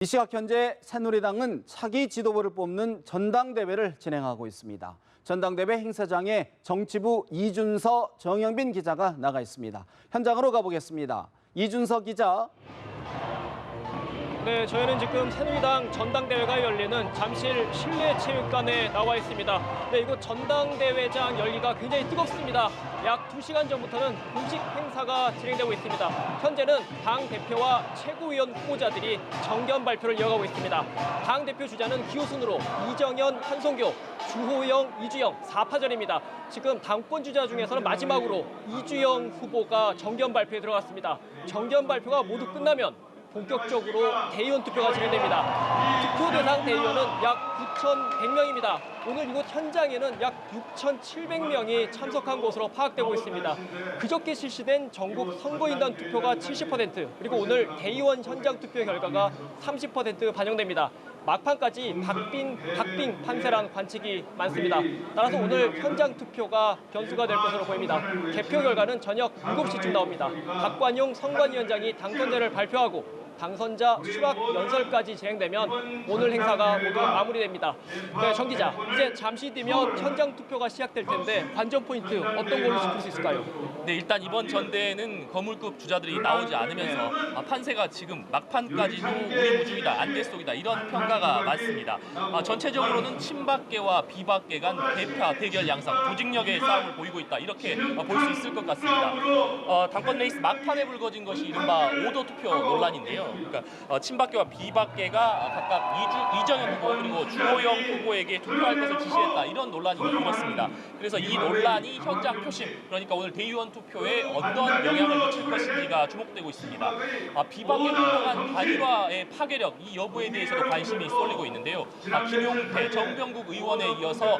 이 시각 현재 새누리당은 차기 지도부를 뽑는 전당대회를 진행하고 있습니다. 전당대회 행사장에 정치부 이준서, 정영빈 기자가 나가 있습니다. 현장으로 가보겠습니다. 이준서 기자. 네, 저희는 지금 새누리당 전당대회가 열리는 잠실 실내체육관에 나와 있습니다. 네, 이곳 전당대회장 열기가 굉장히 뜨겁습니다. 약 2시간 전부터는 공식 행사가 진행되고 있습니다. 현재는 당 대표와 최고위원 후보자들이 정견 발표를 이어가고 있습니다. 당 대표 주자는 기호순으로 이정현, 한송교, 주호영, 이주영 4파전입니다. 지금 당권 주자 중에서는 마지막으로 이주영 후보가 정견 발표에 들어갔습니다. 정견 발표가 모두 끝나면 본격적으로 대의원 투표가 진행됩니다. 투표 대상 대의원은 약 9,100명입니다. 오늘 이곳 현장에는 약 6,700명이 참석한 것으로 파악되고 있습니다. 그저께 실시된 전국 선거인단 투표가 70%, 그리고 오늘 대의원 현장 투표 결과가 30% 반영됩니다. 막판까지 박빙 판세라는 관측이 많습니다. 따라서 오늘 현장 투표가 변수가 될 것으로 보입니다. 개표 결과는 저녁 7시쯤 나옵니다. 박관용 선관위원장이 당선자를 발표하고 당선자 수락 연설까지 진행되면 오늘 행사가 모두 마무리됩니다. 네, 정 기자, 이제 잠시 뒤면 현장 투표가 시작될 텐데 관전 포인트 어떤 걸로 짚을 수 있을까요? 네, 일단 이번 전대에는 거물급 주자들이 나오지 않으면서 판세가 지금 막판까지도 우리무중이다, 안개속이다 이런 평가가 많습니다. 전체적으로는 친박계와 비박계 간 대파 대결 양상, 조직력의 싸움을 보이고 있다 이렇게 볼 수 있을 것 같습니다. 당권 레이스 막판에 불거진 것이 이른바 오더 투표 논란인데요. 그러니까 친박계와 비박계가 각각 이정현 후보 그리고 주호영 후보에게 투표할 것을 지시했다 이런 논란이 일었습니다. 그래서 이 논란이 현장 표심, 그러니까 오늘 대의원 투표에 어떤 영향을 미칠 것인지가 주목되고 있습니다. 비박계 분명한 단일화의 파괴력, 이 여부에 대해서도 관심이 쏠리고 있는데요. 김용태, 정병국 의원에 이어서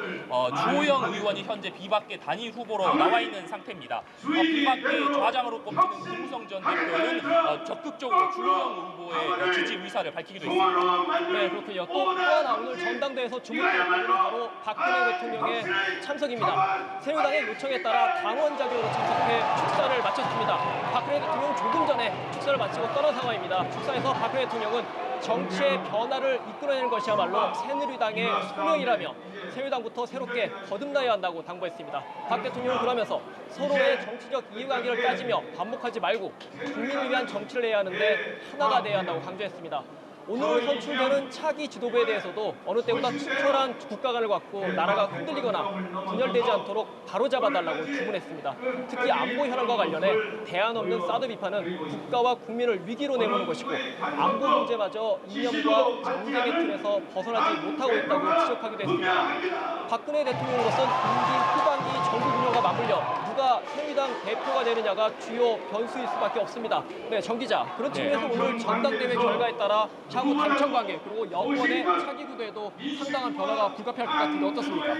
주호영 의원이 현재 비박계 단일 후보로 나와 있는 상태입니다. 비박계 좌장으로 꼽히는 김무성 전 대표는 적극적으로 주호영 후보의 지지 의사를 밝히기도 했습니다. 네, 그렇군요. 또 하나 오늘 전당대회에서 주목될 부분은 바로 박근혜 대통령의 참석입니다. 새누리당의 요청에 따라 당원 자격으로 참석해 축사를 마쳤습니다. 박근혜 대통령 조금 전에 축사를 마치고 떠난 상황입니다. 축사에서 박근혜 대통령은 정치의 변화를 이끌어내는 것이야말로 새누리당의 소명이라며 새누리당부터 새롭게 거듭나야 한다고 당부했습니다. 박 대통령은 그러면서 서로의 정치적 이해관계를 따지며 반목하지 말고 국민을 위한 정치를 해야 하는데 하나가 돼야 한다고 강조했습니다. 오늘 선출되는 차기 지도부에 대해서도 어느 때보다 투철한 국가관을 갖고 나라가 흔들리거나 분열되지 않도록 바로잡아달라고 주문했습니다. 특히 안보 현안과 관련해 대안 없는 사드 비판은 국가와 국민을 위기로 내모는 것이고 안보 문제마저 이념과 전쟁의 틀에서 벗어나지 못하고 있다고 지적하기도 했습니다. 박근혜 대통령으로서는 임기 후반기 정부 운영과 맞물려 누가 새누리당 대표가 되느냐가 주요 변수일 수밖에 없습니다. 네, 정 기자, 그런 측면에서 오늘 전당대회 결과에 따라 향후 당청 관계 그리고 여권의 차기 구도에도 상당한 변화가 불가피할 것 같은데 어떻습니까?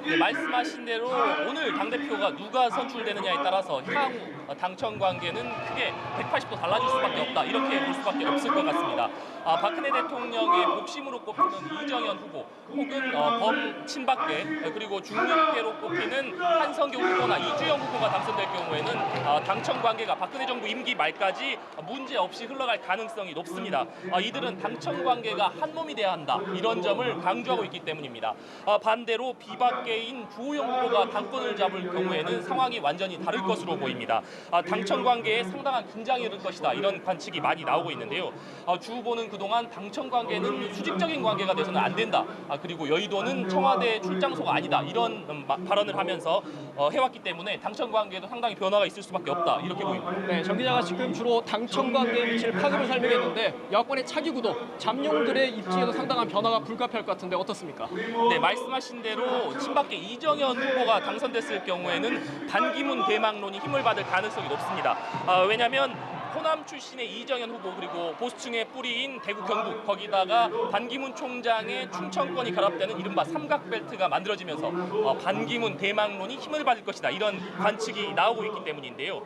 네, 말씀하신 대로 오늘 당대표가 누가 선출되느냐에 따라서 향후 당청 관계는 크게 180도 달라질 수밖에 없다 이렇게 볼 수밖에 없을 것 같습니다. 박근혜 대통령의 복심으로 꼽히는 이정현 후보 혹은 범친박계 그리고 중립계로 꼽히는 한성교 후보나 이주영 후보가 당선될 경우에는 당청 관계가 박근혜 정부 임기 말까지 문제 없이 흘러갈 가능성이 높습니다. 이들은 당청 관계가 한 몸이 돼야 한다 이런 점을 강조하고 있기 때문입니다. 반대로 비박계인 주호영 후보가 당권을 잡을 경우에는 상황이 완전히 다를 것으로 보입니다. 당청 관계에 상당한 긴장이 이를 것이다 이런 관측이 많이 나오고 있는데요. 주 후보는 그동안 당청 관계는 수직적인 관계가 돼서는 안 된다. 그리고 여의도는 청와대 출장소가 아니다 이런 발언을 하면서 해왔기 때문에 당청 관계에도 상당히 변화가 있을 수밖에 없다 이렇게 보입니다. 네, 정 기자가 지금 주로 당청 관계에 미칠 파급을 설명했는데 여권의 차기 구도, 잠룡들의 입지에도 상당한 변화가 불가피할 것 같은데 어떻습니까? 네, 말씀하신 대로 친박계 이정현 후보가 당선됐을 경우에는 반기문 대망론이 힘을 받을 가능성이 높습니다. 왜냐하면 호남 출신의 이정현 후보 그리고 보수층의 뿌리인 대구 경북 거기다가 반기문 총장의 충청권이 결합되는 이른바 삼각벨트가 만들어지면서 반기문 대망론이 힘을 받을 것이다 이런 관측이 나오고 있기 때문인데요.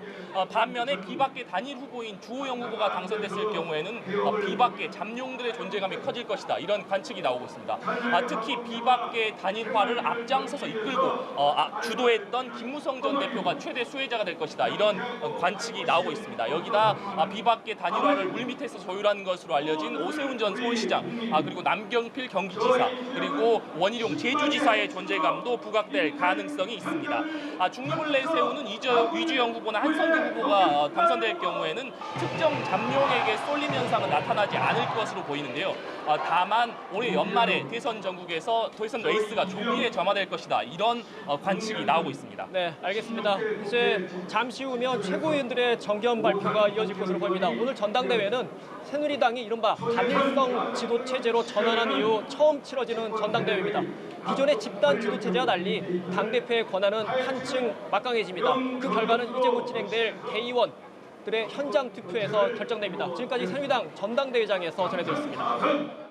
반면에 비박계 단일 후보인 주호영 후보가 당선됐을 경우에는 비박계 잠룡들의 존재감이 커질 것이다 이런 관측이 나오고 있습니다. 특히 비박계 단일화를 앞장서서 이끌고 주도했던 김무성 전 대표가 최대 수혜자가 될 것이다 이런 관측이 나오고 있습니다. 여기다 비박계 단일화를 물밑에서 조율한 것으로 알려진 오세훈 전 서울시장, 그리고 남경필 경기지사, 그리고 원희룡 제주지사의 존재감도 부각될 가능성이 있습니다. 중립을 내세우는 위주영 후보나 한성규 후보가 당선될 경우에는 특정 잠룡에게 쏠림 현상은 나타나지 않을 것으로 보이는데요. 다만 올해 연말에 대선 전국에서 대선 레이스가 조기에 점화될 것이다, 이런 관측이 나오고 있습니다. 네, 알겠습니다. 이제 잠시 후면 최고위원들의 정견 발표가 이어질 것으로 보입니다. 오늘 전당대회는 새누리당이 이른바 단일성 지도체제로 전환한 이후 처음 치러지는 전당대회입니다. 기존의 집단 지도체제와 달리 당대표의 권한은 한층 막강해집니다. 그 결과는 이제 곧 진행될 대의원들의 현장 투표에서 결정됩니다. 지금까지 새누리당 전당대회장에서 전해드렸습니다.